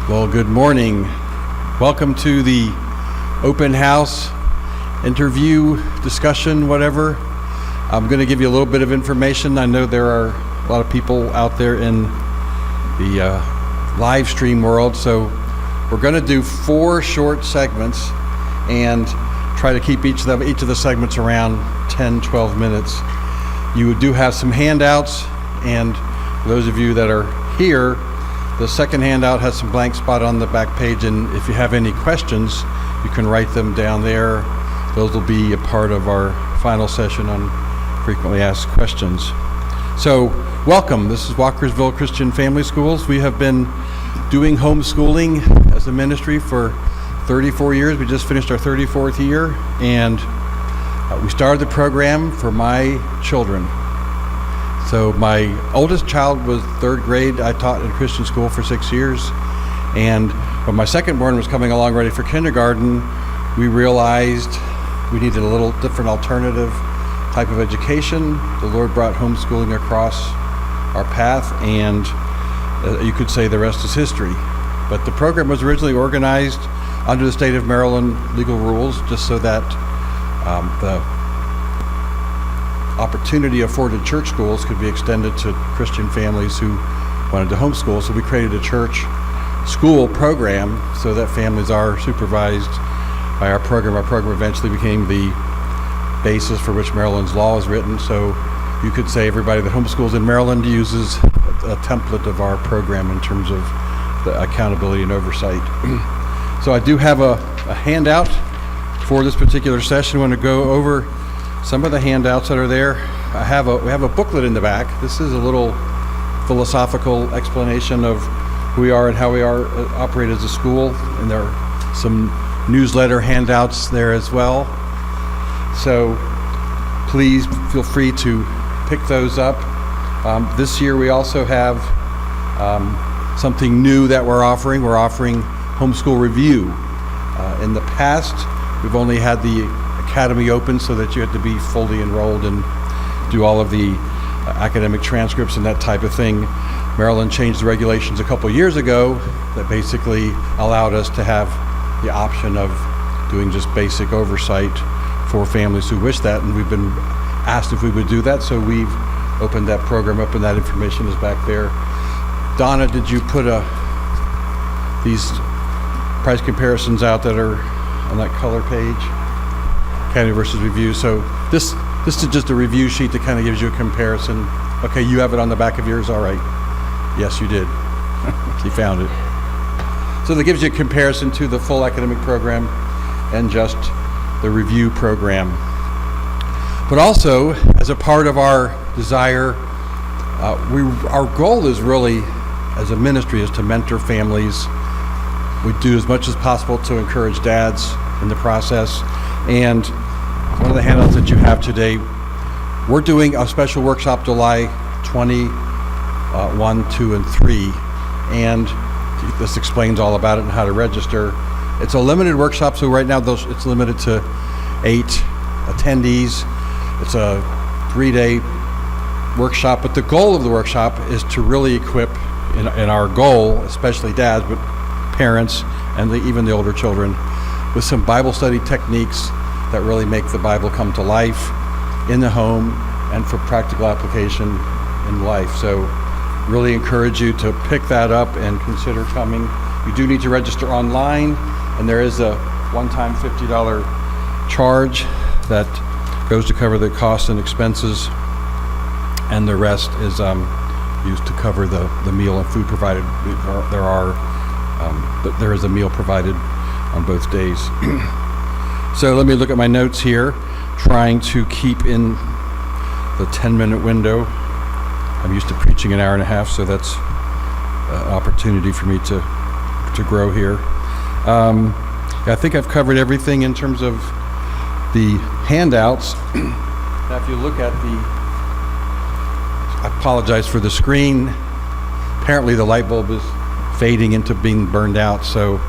Well, good morning. Welcome to the open house, interview, discussion, whatever. I'm going to give you a little bit of information. I know there are a lot of people out there in the live stream world, so we're going to do 4 short segments and try to keep each of the segments around 10-12 minutes. You do have some handouts, and for those of you that are here, the second handout has some blank spot on the back page, and if you have any questions, you can write them down there. Those will be a part of our final session on frequently asked questions. So, welcome. This is Walkersville Christian Family Schools. We have been doing homeschooling as a ministry for 34 years. We just finished our 34th year, and we started the program for my children. So my oldest child was 3rd grade. I taught in Christian school for 6 years. And when my second born was coming along ready for kindergarten, we realized we needed a little different alternative type of education. The Lord brought homeschooling across our path, and you could say the rest is history. But the program was originally organized under the state of Maryland legal rules, just so that the opportunity afforded church schools could be extended to Christian families who wanted to homeschool. So we created a church school program so that families are supervised by our program. Our program eventually became the basis for which Maryland's law is written. So you could say everybody that homeschools in Maryland uses a template of our program in terms of the accountability and oversight. So I do have a handout for this particular session. I want to go over some of the handouts that are there. We have a booklet in the back. This is a little philosophical explanation of who we are and how we operate as a school, and there are some newsletter handouts there as well. So please feel free to pick those up. This year we also have something new that we're offering. We're offering Homeschool Review. In the past, we've only had the Academy open so that you had to be fully enrolled and do all of the academic transcripts and that type of thing. Maryland changed the regulations a couple years ago that basically allowed us to have the option of doing just basic oversight for families who wish that, and we've been asked if we would do that, so we've opened that program up, and that information is back there. Donna, did you put these price comparisons out that are on that color page? Academy versus Review. So this is just a review sheet that kind of gives you a comparison. Okay, you have it on the back of yours? All right. Yes, you did. You found it. So that gives you a comparison to the full academic program and just the review program. But also, as a part of our desire, our goal is really, as a ministry, is to mentor families. We do as much as possible to encourage dads in the process. And one of the handouts that you have today, we're doing a special workshop July 21, 2, and 3. And this explains all about it and how to register. It's a limited workshop, so right now it's limited to 8 attendees. It's a 3-day workshop, but the goal of the workshop is to really equip, in our goal, especially dads, but parents and even the older children, with some Bible study techniques that really make the Bible come to life in the home and for practical application in life. So really encourage you to pick that up and consider coming. You do need to register online, and there is a one-time $50 charge that goes to cover the costs and expenses, and the rest is used to cover the meal and food provided. There is a meal provided on both days. So let me look at my notes here, trying to keep in the 10-minute window. I'm used to preaching an hour and a half, so that's an opportunity for me to grow here. I think I've covered everything in terms of the handouts. Now, if you look at I apologize for the screen. Apparently the light bulb is fading into being burned out, so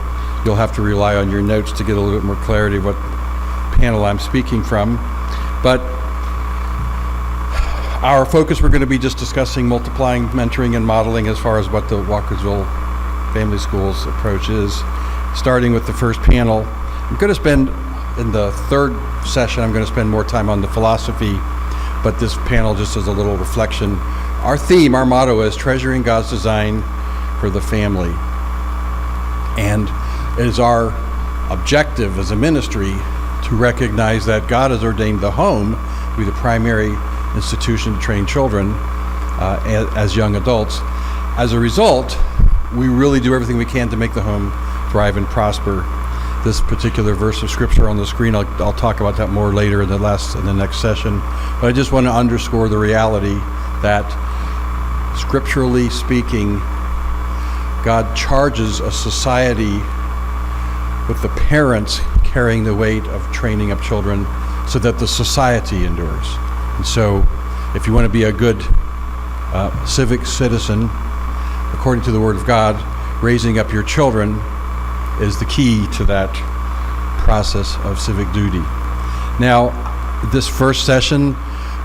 you'll have to rely on your notes to get a little bit more clarity of what panel I'm speaking from. But our focus, we're going to be just discussing multiplying, mentoring, and modeling as far as what the Walkersville family schools approach is, starting with the first panel. I'm going to spend, in the third session, I'm going to spend more time on the philosophy, but this panel just as a little reflection. Our theme, our motto is treasuring God's design for the family. And it is our objective as a ministry to recognize that God has ordained the home to be the primary institution to train children as young adults. As a result, we really do everything we can to make the home thrive and prosper. This particular verse of scripture on the screen, I'll talk about that more later in the next session. But I just want to underscore the reality that, scripturally speaking, God charges a society with the parents carrying the weight of training up children so that the society endures. And so if you want to be a good civic citizen, according to the Word of God, raising up your children is the key to that process of civic duty. Now, this first session,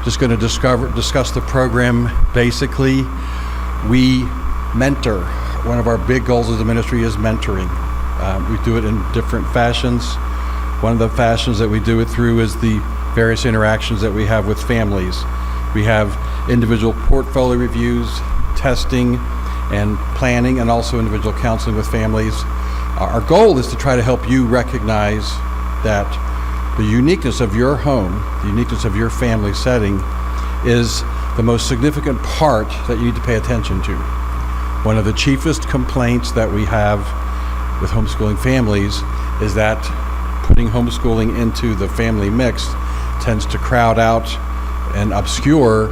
just going to discuss the program. Basically, we mentor. One of our big goals as a ministry is mentoring. We do it in different fashions. One of the fashions that we do it through is the various interactions that we have with families. We have individual portfolio reviews, testing, and planning, and also individual counseling with families. Our goal is to try to help you recognize that the uniqueness of your home, the uniqueness of your family setting, is the most significant part that you need to pay attention to. One of the chiefest complaints that we have with homeschooling families is that putting homeschooling into the family mix tends to crowd out and obscure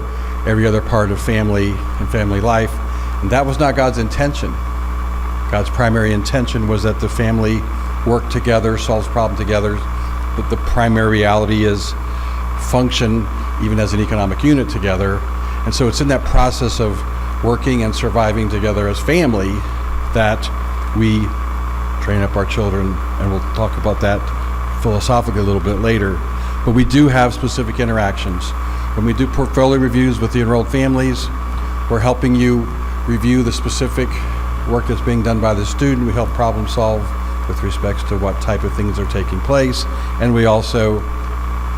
every other part of family and family life. And that was not God's intention. God's primary intention was that the family work together, solves problems together, but the primary reality is function even as an economic unit together. And so it's in that process of working and surviving together as family that we train up our children, and we'll talk about that philosophically a little bit later. But we do have specific interactions. When we do portfolio reviews with the enrolled families, we're helping you review the specific work that's being done by the student. We help problem solve with respects to what type of things are taking place, and we also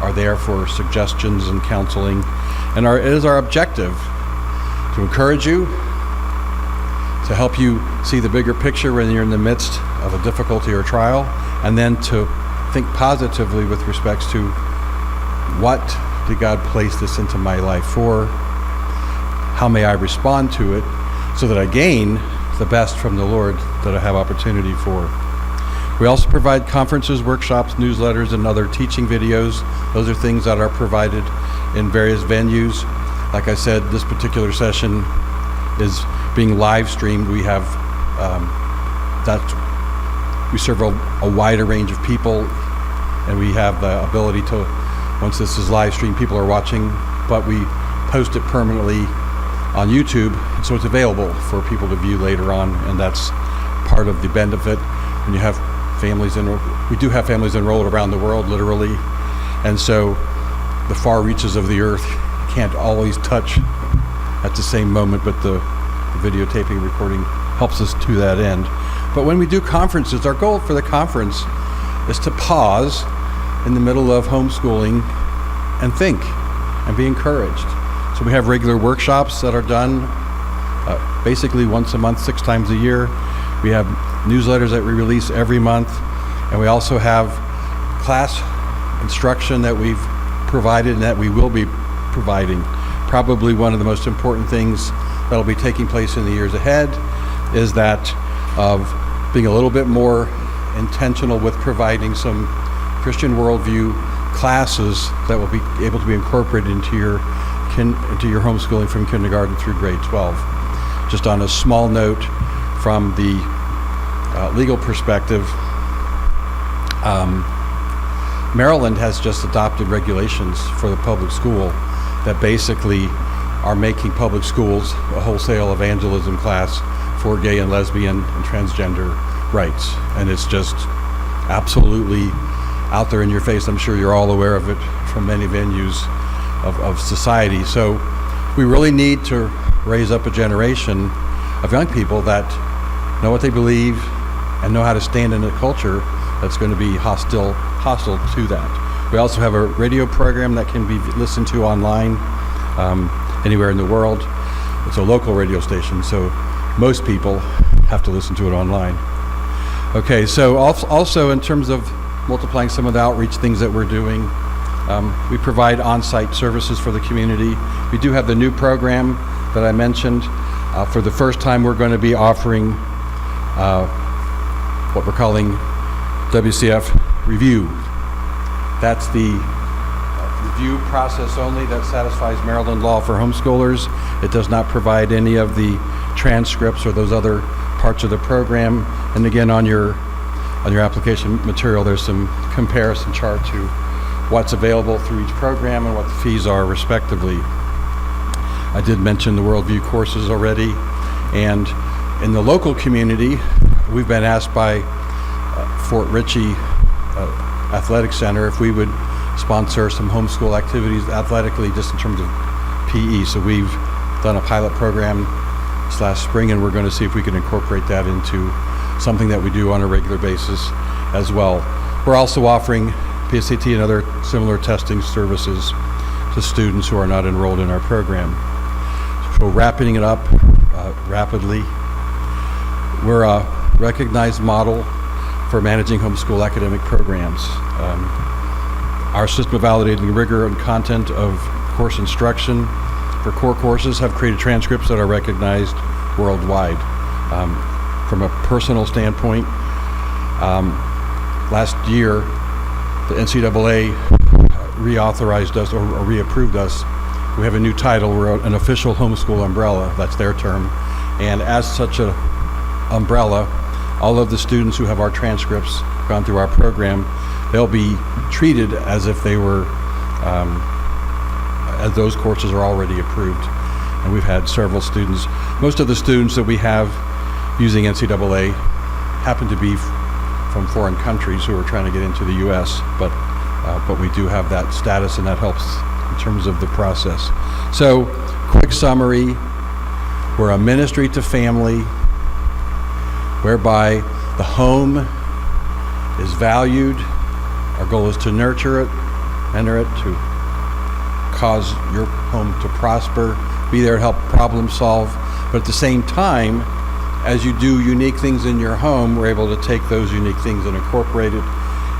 are there for suggestions and counseling. And it is our objective to encourage you, to help you see the bigger picture when you're in the midst of a difficulty or trial, and then to think positively with respects to what did God place this into my life for? How may I respond to it so that I gain the best from the Lord that I have opportunity for? We also provide conferences, workshops, newsletters, and other teaching videos. Those are things that are provided in various venues. Like I said, this particular session is being live streamed. We have we serve a wider range of people, and we have the ability to, once this is live streamed, people are watching, but we post it permanently on YouTube, so it's available for people to view later on, and that's part of the benefit. When you have families we do have families enrolled around the world, literally, and so the far reaches of the earth can't always touch at the same moment, but the videotaping recording helps us to that end. But when we do conferences, our goal for the conference is to pause in the middle of homeschooling and think and be encouraged. So we have regular workshops that are done basically once a month, 6 times a year. We have newsletters that we release every month, and we also have class instruction that we've provided and that we will be providing. Probably one of the most important things that'll be taking place in the years ahead is that of being a little bit more intentional with providing some Christian worldview classes that will be able to be incorporated into your homeschooling from kindergarten through grade 12. Just on a small note, from the legal perspective, Maryland has just adopted regulations for the public school that basically are making public schools a wholesale evangelism class for gay and lesbian and transgender rights. And it's just absolutely out there in your face. I'm sure you're all aware of it from many venues of society. So we really need to raise up a generation of young people that know what they believe, and know how to stand in a culture that's going to be hostile to that. We also have a radio program that can be listened to online anywhere in the world. It's a local radio station, so most people have to listen to it online. Okay, so also in terms of multiplying some of the outreach things that we're doing, we provide on-site services for the community. We do have the new program that I mentioned. For the first time, we're going to be offering what we're calling WCF Review. That's the review process only that satisfies Maryland law for homeschoolers. It does not provide any of the transcripts or those other parts of the program. And again, on your application material, there's some comparison chart to what's available through each program and what the fees are respectively. I did mention the Worldview courses already, and in the local community, we've been asked by Fort Ritchie Athletic Center if we would sponsor some homeschool activities athletically, just in terms of PE. So we've done a pilot program /spring, and we're going to see if we can incorporate that into something that we do on a regular basis as well. We're also offering PSAT and other similar testing services to students who are not enrolled in our program. So wrapping it up rapidly, we're a recognized model for managing homeschool academic programs. Our system of validating rigor and content of course instruction for core courses have created transcripts that are recognized worldwide. From a personal standpoint, last year the NCAA reauthorized us or reapproved us. We have a new title. We're an official homeschool umbrella. That's their term. And as such an umbrella, all of the students who have our transcripts gone through our program, they'll be treated as if they were, as those courses are already approved. And we've had several students. Most of the students that we have using NCAA happen to be from foreign countries who are trying to get into the U.S., but we do have that status, and that helps in terms of the process. So, quick summary, we're a ministry to family whereby the home is valued. Our goal is to nurture it, enter it, to cause your home to prosper, be there to help problem solve, but at the same time, as you do unique things in your home, we're able to take those unique things and incorporate it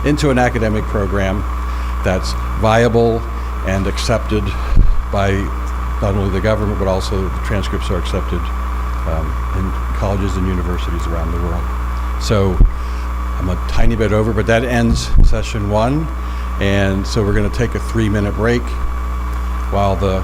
into an academic program that's viable and accepted by not only the government, but also the transcripts are accepted in colleges and universities around the world. So I'm a tiny bit over, but that ends session 1. And so we're going to take a 3-minute break while the